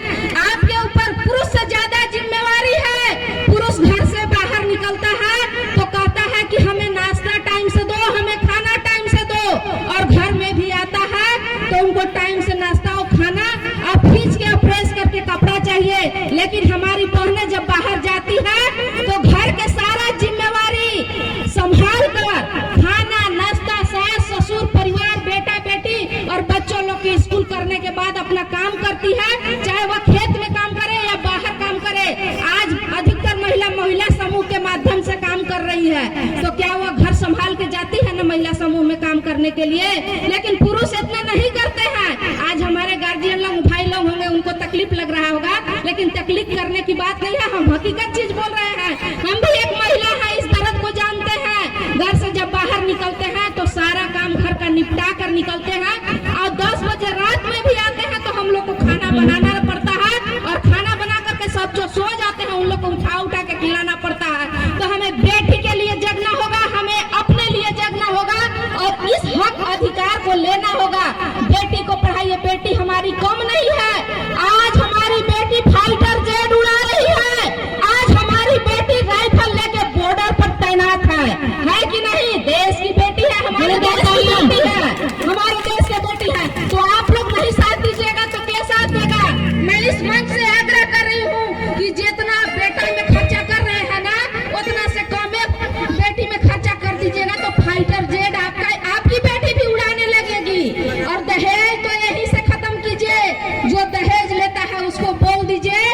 आपके ऊपर पुरुष से ज्यादा जिम्मेवारी है। पुरुष घर से बाहर निकलता है तो कहता है कि हमें नाश्ता टाइम से दो, हमें खाना टाइम से दो, और घर में भी आता है तो उनको टाइम से नाश्ता और खाना और खींच के प्रेस करके कपड़ा चाहिए। लेकिन हमारी बहनें जब बाहर जाती है तो घर के सारा जिम्मेवारी संभाल कर खाना, नाश्ता, सास ससुर, परिवार, बेटा बेटी और बच्चों लोग की स्कूल करने के बाद अपना काम करती है, चाहे वह खेत में काम करे या बाहर काम करे। आज अधिकतर महिला समूह के माध्यम से काम कर रही है, तो क्या वह घर संभाल के जाती है ना महिला समूह में काम करने के लिए? लेकिन पुरुष इतना नहीं करते हैं। आज हमारे गार्जियन लोग, भाई लोग होंगे, उनको तकलीफ लग रहा होगा, लेकिन तकलीफ करने की बात नहीं है, हम हकीकत चीज बोल रहे हैं। हम भी एक महिला है, इस दर्द को जानते हैं। घर से जब बाहर निकलते हैं तो सारा काम घर का निपटा कर निकलते हैं और 10 बजे रात में भी आते हैं तो हम लोग को खाना बनाना पड़ता है और खाना बना करके सब जो सो जाते हैं उन लोग को उठा के खिलाना पड़ता है। तो हमें बेटी के लिए जगना होगा, हमें अपने लिए जगना होगा और इस हक अधिकार को लेना होगा। बेटी को पढ़ाइए, बेटी हमारी कम नहीं है। आज हमारी बेटी फाइटर जेट उड़ा रही है, आज हमारी बेटी राइफल लेके बॉर्डर पर तैनात है कि नहीं? देश की बेटी है, हमारे देश की बेटी है, हमारे देश की बेटी है। तो आप लोग नहीं साथ दीजिएगा तो क्या साथ देगा? मैं इस मंच से आग्रह कर रही हूँ कि जितना बेटा में खर्चा कर रहे हैं ना, उतना से कम बेटी में खर्चा कर दीजिएगा तो फाइटर जेट आपकी बेटी भी उड़ाने लगेगी। और दहेज तो यही से खत्म कीजिए। जो दहेज लेता है उसको बोल दीजिए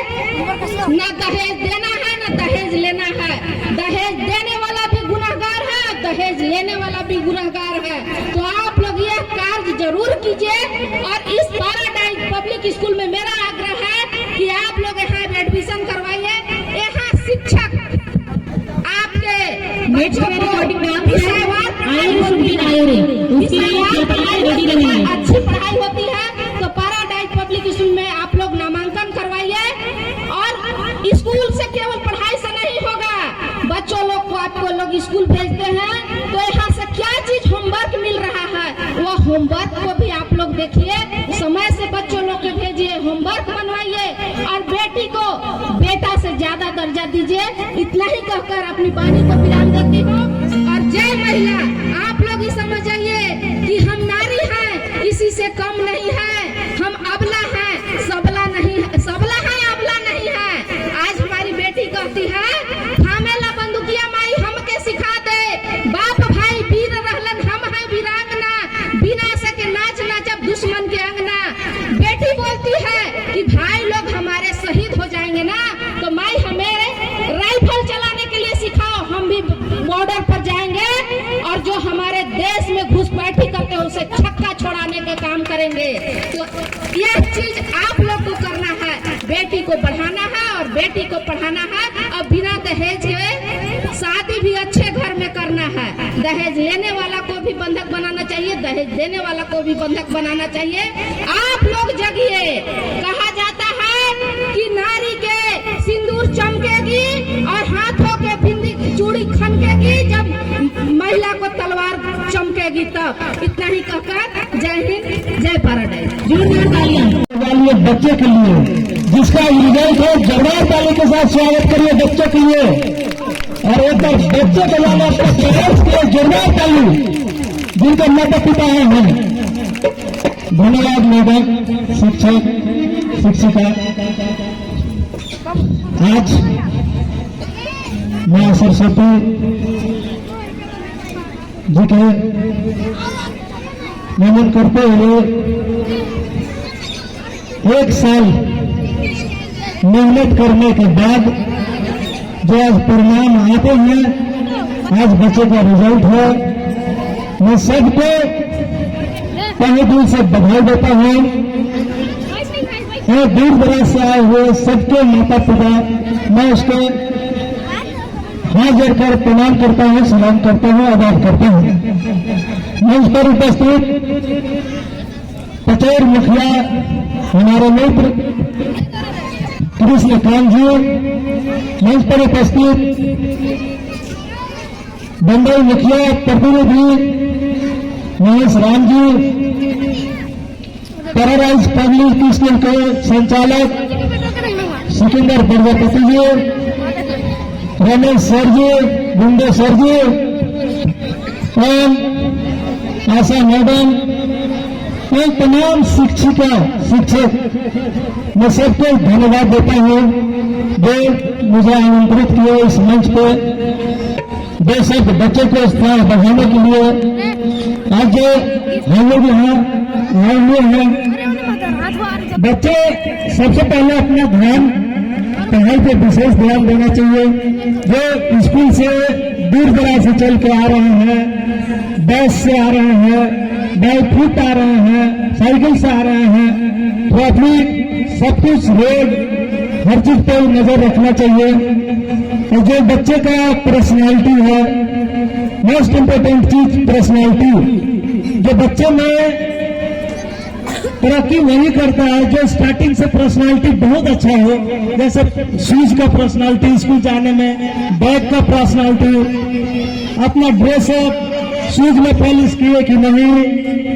ना दहेज देना है ना दहेज लेना है। दहेज देने वाला भी गुनहगार है, दहेज लेने वाला भी गुनहगार है। तो आप लोग यह कार्य जरूर कीजिए। और इस पैराडाइज पब्लिक स्कूल में मेरा आग्रह है कि आप लोग यहाँ एडमिशन करवाइए। यहाँ शिक्षक आपके अच्छी पढ़ाई होती है तो पैराडाइज पब्लिक स्कूल में आप लोग नामांकन करवाइए। और स्कूल से केवल पढ़ाई से नहीं होगा, बच्चों लोग को आपको लोग स्कूल भेजते हैं तो यहाँ से क्या चीज होमवर्क मिल रहा है, वह होमवर्क को भी आप लोग देखिए, समय से बच्चों लोग के भेजिए, होमवर्क बनवाइए और बेटी को बेटा से ज्यादा दर्जा दीजिए। इतना ही कहकर अपनी वाणी को विराम देती हूँ। और जय महिला। आप लोग ही समझ जाइए कि हम नारी हैं, इसी से कम नहीं है। हम अबला हैं, सबला नहीं है, सबला है, अबला नहीं है। आज हमारी बेटी कहती है थामेला बंदुकिया माई हमके सिखा दे, बाप भाई वीर रहलन, हम है वीरांगना, बिना सके नाच नाचब दुश्मन के अंगना। बेटी बोलती है कि भाई लोग हमारे शहीद हो जाएंगे ना, तो माई हमें राइफल चलाने के लिए सिखाओ, हम भी बेटी को पढ़ाना है और बिना दहेज के शादी भी अच्छे घर में करना है। दहेज लेने वाला को भी बंधक बनाना चाहिए, दहेज देने वाला को भी बंधक बनाना चाहिए। आप लोग जगिए। कहा जाता है कि नारी के सिंदूर चमकेगी और हाथों के बिंदी चूड़ी खनकेगी जब महिला को तलवार चमकेगी तब। इतना ही कहकर जय हिंद, जय पैराडाइज। जोरदार तालियां वाले बच्चे के लिए जिसका रिजल्ट है, जोरदार ताली के साथ स्वागत करिए बच्चों के लिए। और एक बार बच्चे के वाले अपने पेरेंट्स के जोरदार ताली, जिनके माता पिता हैं। धन्यवाद मैडम, शिक्षक, शिक्षिका। आज माँ सरस्वती जी के नमन करते हुए एक साल मेहनत करने के बाद जो आज परिणाम आते हैं, आज बच्चे का रिजल्ट है, मैं सबको तहे दिल से बधाई देता हूँ। और दूर दराज से आए हुए सबके माता पिता, मैं उसको हाथ जोड़कर प्रणाम करता हूँ, सलाम करता हूँ, आभार करता हूँ। मंच पर उपस्थित पचौर मुखिया हमारे मित्र कृष्णकांत जी, मंच पर उपस्थित बंबई मुखिया प्रतिनिधि Mahesh Ram ji, paradise public school के संचालक सिकंदर प्रजापति जी, रमेश सर जी, गुंडे सर जी, एवं आशा मैडम, एवं तमाम शिक्षिका शिक्षक, मैं सबको धन्यवाद देता हूँ जो मुझे आमंत्रित किए इस मंच पे। बेशक बच्चों को उत्साह बढ़ाने के लिए आज जो हम लोग यहाँ आए हुए हैं, बच्चे सबसे पहले अपना ध्यान पढ़ाई पे विशेष ध्यान देना चाहिए। जो स्कूल से दूर दराज से चल के आ रहे हैं, बस से आ रहे हैं, बाई फुट आ रहे हैं, साइकिल से आ रहे हैं, ट्रैफिक सब कुछ रोड हर चीज पर नजर रखना चाहिए। और जो बच्चे का पर्सनैलिटी है, मोस्ट इम्पोर्टेंट चीज पर्सनैलिटी। जो बच्चे में तरक्की वही करता है जो स्टार्टिंग से पर्सनालिटी बहुत अच्छा हो, जैसे शूज का पर्सनालिटी स्कूल जाने में, बैग का पर्सनालिटी, अपना ड्रेसअप, शूज में पॉलिश किए कि नहीं,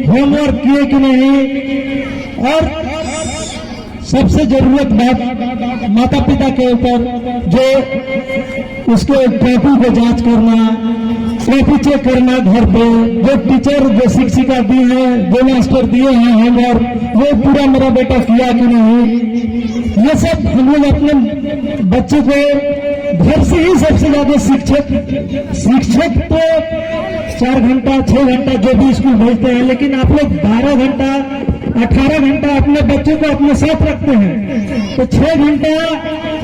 होमवर्क किए कि नहीं। और सबसे जरूरत बात माता पिता के ऊपर, जो उसके ट्रैफिक को जांच करना, ट्रैफिक चेक करना घर पे, जो टीचर जो शिक्षिका दी है, जो मास्टर दिए हैं होमवर्क, वो पूरा मेरा बेटा किया कि नहीं। ये सब हम लोग अपने बच्चे को घर से ही सबसे ज्यादा शिक्षक तो 4 घंटा 6 घंटा जो भी स्कूल भेजते हैं, लेकिन आप लोग 12 घंटा 18 घंटा अपने बच्चों को अपने साथ रखते हैं। तो 6 घंटा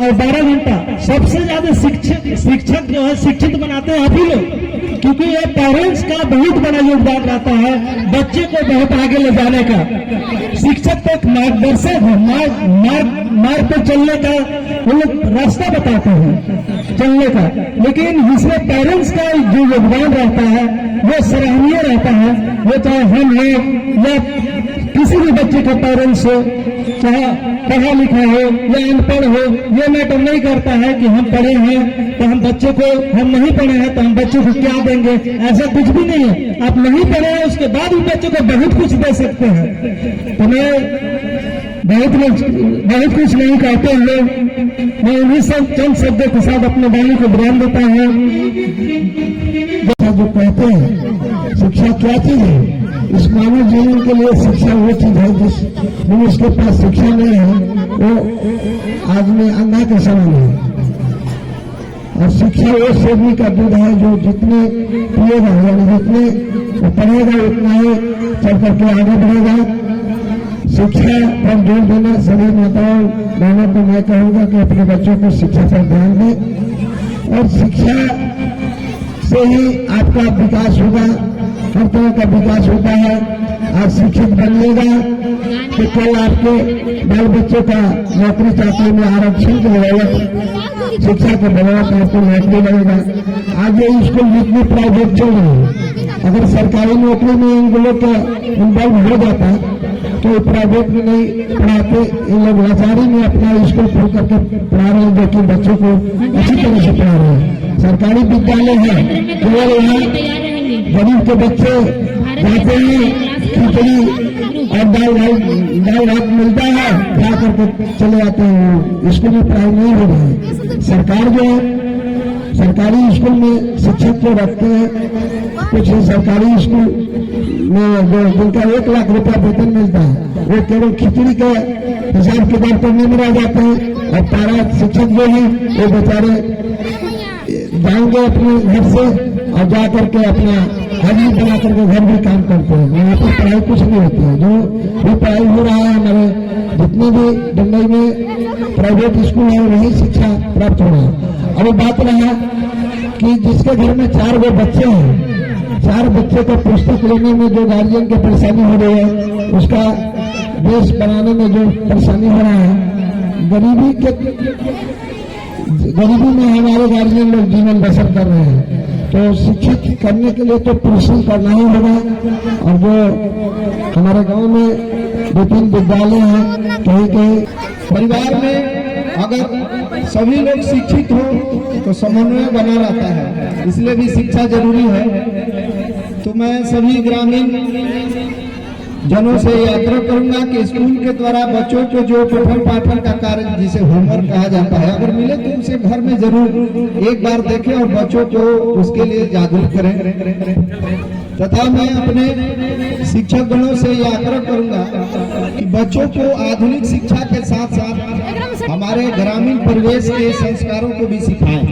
और 12 घंटा सबसे ज्यादा शिक्षक जो है शिक्षित बनाते हैं अभी लोग, क्योंकि ये पेरेंट्स का बहुत बड़ा योगदान रहता है बच्चे को बहुत आगे ले जाने का। शिक्षक तो एक मार्गदर्शक है, मार्ग पर चलने का वो लोग रास्ता बताते हैं चलने का, लेकिन इसमें पेरेंट्स का जो योगदान रहता है वो सराहनीय रहता है। वो चाहे हम हैं या किसी भी बच्चे का पेरेंट्स हो, चाहे पढ़ा लिखा हो या अनपढ़ हो, ये मैटर नहीं करता है कि हम पढ़े हैं तो हम बच्चे को, हम नहीं पढ़े हैं तो हम बच्चे को क्या देंगे, ऐसा कुछ भी नहीं है। आप नहीं पढ़े हैं उसके बाद भी बच्चे को बहुत कुछ दे सकते हैं। तो मैं बहुत कुछ नहीं कहते हैं लोग, मैं उन्हीं सब चंद शब्दों के साथ अपने वाणी को बयान देता हूँ। जो कहते हैं शिक्षा क्या चीज है, इस मानव जीवन के लिए शिक्षा वो चीज है जिसके पास शिक्षा नहीं है वो आदमी अंधा के समान है। और शिक्षा वो सेवी का दूध है जो जितने पिएगा यानी जितने पढ़ेगा उतना ही चल करके आगे बढ़ेगा। शिक्षा पर जोर देना सभी माताओं बहनों को मैं कहूँगा कि अपने बच्चों को शिक्षा पर ध्यान दें, और शिक्षा से ही आपका विकास होगा, हर तरह का विकास होता है। आज शिक्षित बनिएगा तो कल आपके बाल बच्चों का नौकरी चाकरी में आरक्षण की बदौलत, शिक्षा की बदौलत आपको नौकरी लगेगा। आज ये स्कूल जितने प्राइवेट चल रहे हैं, अगर सरकारी नौकरी में इन लोगों का इन्वॉल्व हो जाता तो प्राइवेट में नहीं पढ़ाते। इन लोग लाचारी में अपना स्कूल खोल करके पढ़ा रहे हैं, जो कि बच्चों को अच्छी तरह से पढ़ा रहे हैं। सरकारी विद्यालय है, केवल यहाँ गरीब के बच्चे जाते हैं, खिचड़ी और दाल भात मिलता है, खा करके चले जाते हैं, स्कूल में पढ़ाई नहीं हो रही है। सरकार जो है सरकारी स्कूल में शिक्षक को रखते हैं, कुछ सरकारी स्कूल में जो जिनका 1 लाख रुपया वेतन मिलता है वो केवल खिचड़ी के हिसाब किताब करने में रह जाते हैं, और पारा शिक्षक जो है वो बेचारे जाएंगे अपने घर से और जा करके अपना हाजिरी बना करके घर भी काम करते हैं। वहाँ पर पढ़ाई कुछ नहीं होती है। जो भी पढ़ाई हो रहा है हमारे जितने भी बम्बई में प्राइवेट स्कूल है वही शिक्षा प्राप्त हो रहा है। अब बात रहा कि जिसके घर में 4 गो बच्चे हैं, 4 बच्चे को पुस्तक लेने में जो गार्जियन की परेशानी हो रही है, उसका बेस बनाने में जो परेशानी हो रहा है, गरीबी में हमारे गार्जियन लोग जीवन बसर कर रहे हैं। तो शिक्षित करने के लिए तो परिश्रम करना ही होगा। और जो हमारे गांव में 2-3 विद्यालय हैं, कहीं कहीं परिवार में अगर सभी लोग शिक्षित हो तो समन्वय बना रहता है, इसलिए भी शिक्षा जरूरी है। तो मैं सभी ग्रामीण जनों से आग्रह करूंगा कि स्कूल के द्वारा बच्चों को जो पठन पाठन का कार्य जिसे होमवर्क कहा जाता है, अगर मिले तो उसे घर में जरूर एक बार देखें और बच्चों को उसके लिए जागरूक करें। तथा मैं अपने शिक्षक गणों से यह आग्रह करूंगा कि बच्चों को आधुनिक शिक्षा के साथ साथ हमारे ग्रामीण परिवेश के संस्कारों को भी सिखाएं।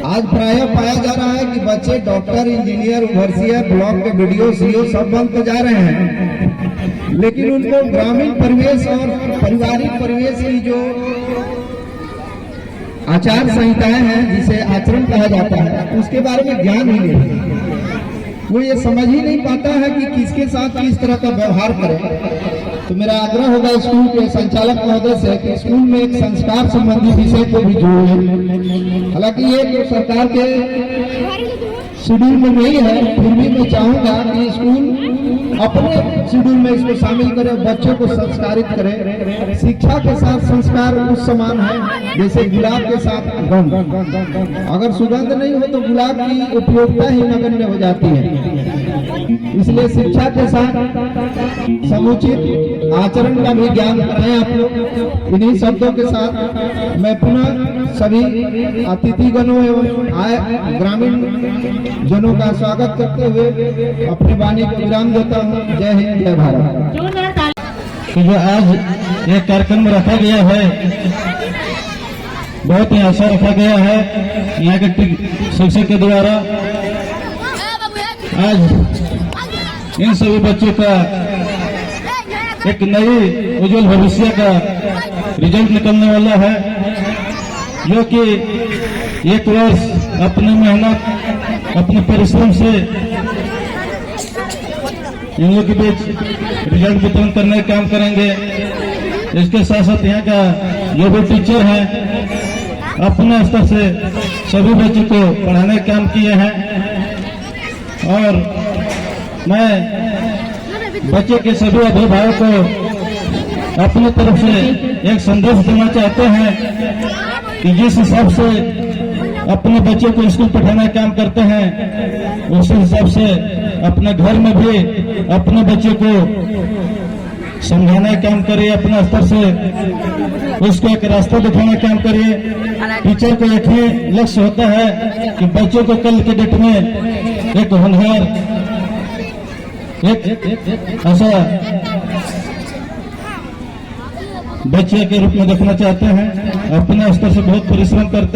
आज प्रायः पाया जा रहा है कि बच्चे डॉक्टर, इंजीनियर, ओवरसियर, ब्लॉक के वीडियो, सीओ सब बनते जा रहे हैं, लेकिन उनको ग्रामीण परिवेश और पारिवारिक परिवेश की जो आचार संहिताएं हैं, जिसे आचरण कहा जाता है, उसके बारे में ज्ञान ही नहीं। वो ये समझ ही नहीं पाता है कि किसके साथ किस तरह का व्यवहार करें। तो मेरा आग्रह होगा स्कूल के संचालक महोदय से कि स्कूल में एक संस्कार संबंधी विषय को भी जोड़ें। हालांकि ये तो सरकार के शेड्यूल में नहीं है, फिर भी मैं चाहूंगा कि स्कूल अपने शेड्यूल में इसको शामिल करे, बच्चों को संस्कारित करे। शिक्षा के साथ संस्कार उस समान है जैसे गुलाब के साथ गंध। अगर सुगंध नहीं हो तो गुलाब की उपयोगिता ही नगण्य हो जाती है। इसलिए शिक्षा के साथ समुचित आचरण का भी ज्ञान कराएं आप लोग। इन्हीं शब्दों के साथ मैं पुनः सभी अतिथिगणों एवं आए ग्रामीण जनों का स्वागत करते हुए अपनी वाणी को विराम देता हूँ। जय हिंद, जय भारत। तो जो आज ये कार्यक्रम रखा गया है, बहुत ही आशा रखा गया है यहाँ के शिक्षक के द्वारा। आज इन सभी बच्चों का एक नई उज्जवल भविष्य का रिजल्ट निकलने वाला है, जो कि 1 वर्ष अपनी मेहनत, अपने परिश्रम से इन लोगों के बीच रिजल्ट वितरण करने का काम करेंगे। इसके साथ साथ यहाँ का जो भी टीचर है अपने स्तर से सभी बच्चों को पढ़ाने का काम किए हैं। और मैं बच्चे के सभी अभिभावक को अपनी तरफ से एक संदेश देना चाहते हैं कि जिस हिसाब से अपने बच्चों को स्कूल पढ़ाने का काम करते हैं, उसी हिसाब से अपने घर में भी अपने बच्चे को समझाने का काम करिए। अपने स्तर से उसको एक रास्ता दिखाने का काम करिए। टीचर को एक ही लक्ष्य होता है कि बच्चों को कल के डेट में एक होनहार, एक ऐसा बच्चे के रूप में देखना चाहते हैं। अपने स्तर से बहुत परिश्रम करते हैं।